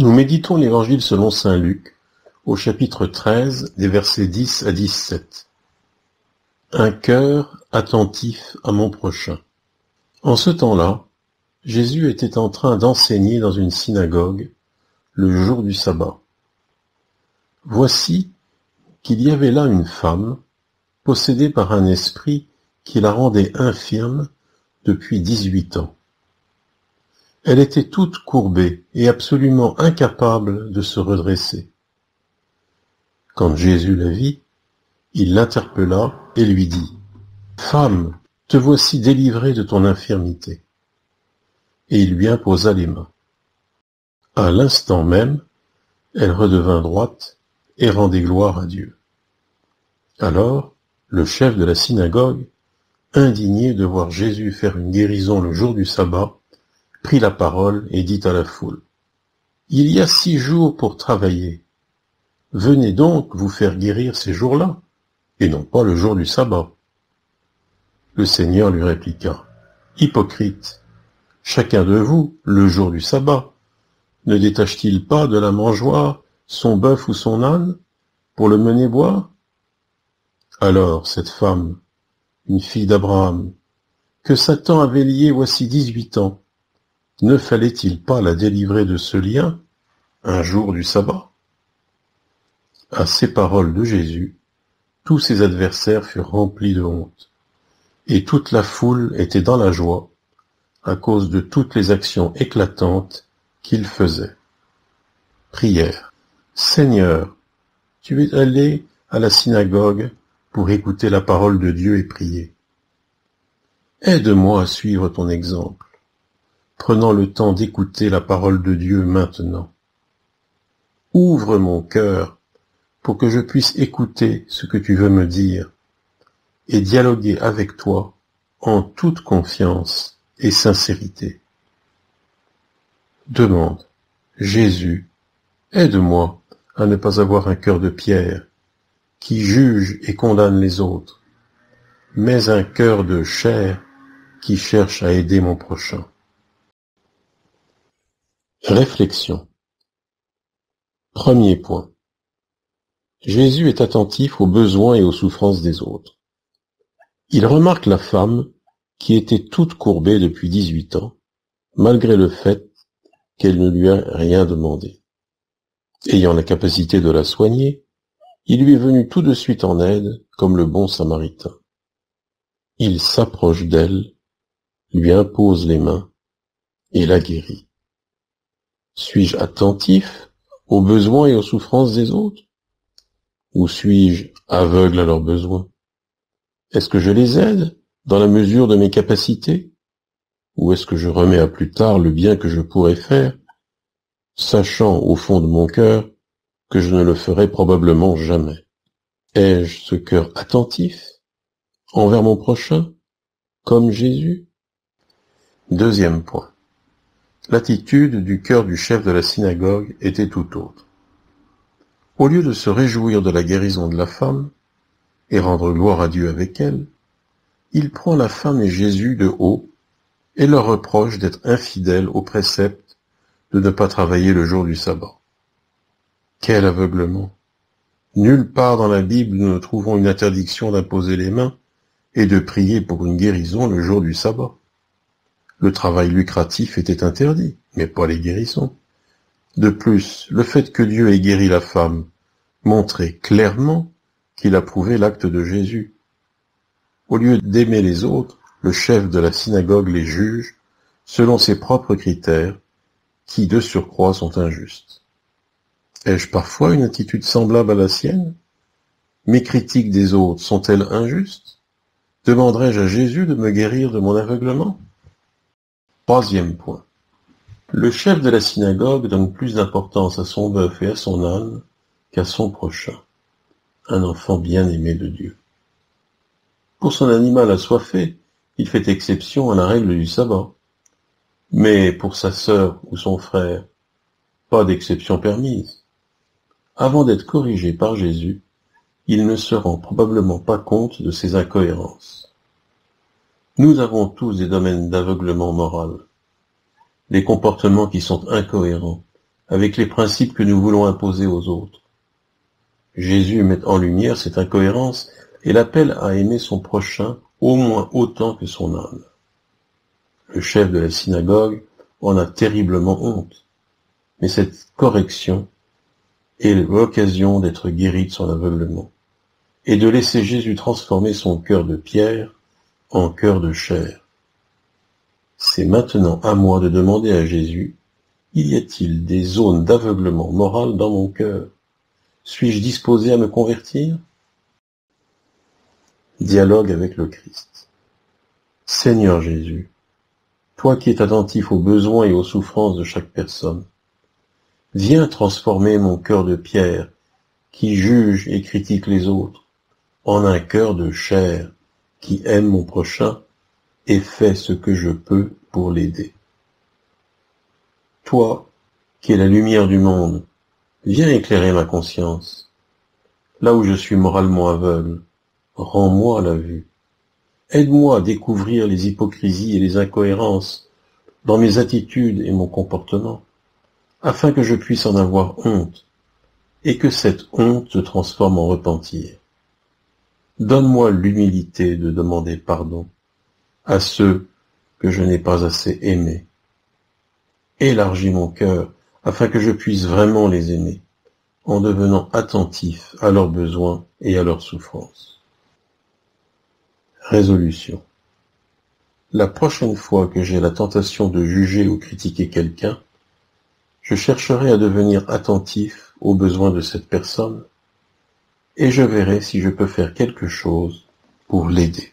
Nous méditons l'Évangile selon saint Luc, au chapitre 13, des versets 10 à 17. Un cœur attentif à mon prochain. En ce temps-là, Jésus était en train d'enseigner dans une synagogue le jour du sabbat. Voici qu'il y avait là une femme, possédée par un esprit qui la rendait infirme depuis 18 ans. Elle était toute courbée et absolument incapable de se redresser. Quand Jésus la vit, il l'interpella et lui dit : « Femme, te voici délivrée de ton infirmité. » Et il lui imposa les mains. À l'instant même, elle redevint droite et rendait gloire à Dieu. Alors, le chef de la synagogue, indigné de voir Jésus faire une guérison le jour du sabbat, prit la parole et dit à la foule : « Il y a 6 jours pour travailler. Venez donc vous faire guérir ces jours-là, et non pas le jour du sabbat. » Le Seigneur lui répliqua : « Hypocrite, chacun de vous, le jour du sabbat, ne détache-t-il pas de la mangeoire son bœuf ou son âne pour le mener boire ? Alors cette femme, une fille d'Abraham, que Satan avait liée voici 18 ans, ne fallait-il pas la délivrer de ce lien un jour du sabbat ? » À ces paroles de Jésus, tous ses adversaires furent remplis de honte, et toute la foule était dans la joie à cause de toutes les actions éclatantes qu'il faisait. Prière. Seigneur, tu es allé à la synagogue pour écouter la parole de Dieu et prier. Aide-moi à suivre ton exemple, prenant le temps d'écouter la parole de Dieu maintenant. Ouvre mon cœur pour que je puisse écouter ce que tu veux me dire et dialoguer avec toi en toute confiance et sincérité. Demande. Jésus, aide-moi à ne pas avoir un cœur de pierre qui juge et condamne les autres, mais un cœur de chair qui cherche à aider mon prochain. Réflexion. Premier point. Jésus est attentif aux besoins et aux souffrances des autres. Il remarque la femme qui était toute courbée depuis 18 ans, malgré le fait qu'elle ne lui a rien demandé. Ayant la capacité de la soigner, il lui est venu tout de suite en aide comme le bon samaritain. Il s'approche d'elle, lui impose les mains et la guérit. Suis-je attentif aux besoins et aux souffrances des autres ? Ou suis-je aveugle à leurs besoins ? Est-ce que je les aide dans la mesure de mes capacités ? Ou est-ce que je remets à plus tard le bien que je pourrais faire, sachant au fond de mon cœur que je ne le ferai probablement jamais ? Ai-je ce cœur attentif envers mon prochain, comme Jésus ? Deuxième point. L'attitude du cœur du chef de la synagogue était tout autre. Au lieu de se réjouir de la guérison de la femme et rendre gloire à Dieu avec elle, il prend la femme et Jésus de haut et leur reproche d'être infidèles au précepte de ne pas travailler le jour du sabbat. Quel aveuglement! Nulle part dans la Bible nous ne trouvons une interdiction d'imposer les mains et de prier pour une guérison le jour du sabbat. Le travail lucratif était interdit, mais pas les guérisons. De plus, le fait que Dieu ait guéri la femme montrait clairement qu'il approuvait l'acte de Jésus. Au lieu d'aimer les autres, le chef de la synagogue les juge selon ses propres critères, qui de surcroît sont injustes. Ai-je parfois une attitude semblable à la sienne ? Mes critiques des autres sont-elles injustes ? Demanderai-je à Jésus de me guérir de mon aveuglement ? Troisième point. Le chef de la synagogue donne plus d'importance à son bœuf et à son âne qu'à son prochain, un enfant bien-aimé de Dieu. Pour son animal assoiffé, il fait exception à la règle du sabbat. Mais pour sa sœur ou son frère, pas d'exception permise. Avant d'être corrigé par Jésus, il ne se rend probablement pas compte de ses incohérences. Nous avons tous des domaines d'aveuglement moral, des comportements qui sont incohérents avec les principes que nous voulons imposer aux autres. Jésus met en lumière cette incohérence et l'appelle à aimer son prochain au moins autant que son âme. Le chef de la synagogue en a terriblement honte, mais cette correction est l'occasion d'être guéri de son aveuglement et de laisser Jésus transformer son cœur de pierre en cœur de chair. C'est maintenant à moi de demander à Jésus, y a-t-il des zones d'aveuglement moral dans mon cœur? Suis-je disposé à me convertir? Dialogue avec le Christ. Seigneur Jésus, toi qui es attentif aux besoins et aux souffrances de chaque personne, viens transformer mon cœur de pierre, qui juge et critique les autres, en un cœur de chair, qui aime mon prochain et fait ce que je peux pour l'aider. Toi, qui es la lumière du monde, viens éclairer ma conscience. Là où je suis moralement aveugle, rends-moi la vue. Aide-moi à découvrir les hypocrisies et les incohérences dans mes attitudes et mon comportement, afin que je puisse en avoir honte, et que cette honte se transforme en repentir. Donne-moi l'humilité de demander pardon à ceux que je n'ai pas assez aimés. Élargis mon cœur afin que je puisse vraiment les aimer, en devenant attentif à leurs besoins et à leurs souffrances. Résolution. La prochaine fois que j'ai la tentation de juger ou critiquer quelqu'un, je chercherai à devenir attentif aux besoins de cette personne et je verrai si je peux faire quelque chose pour l'aider.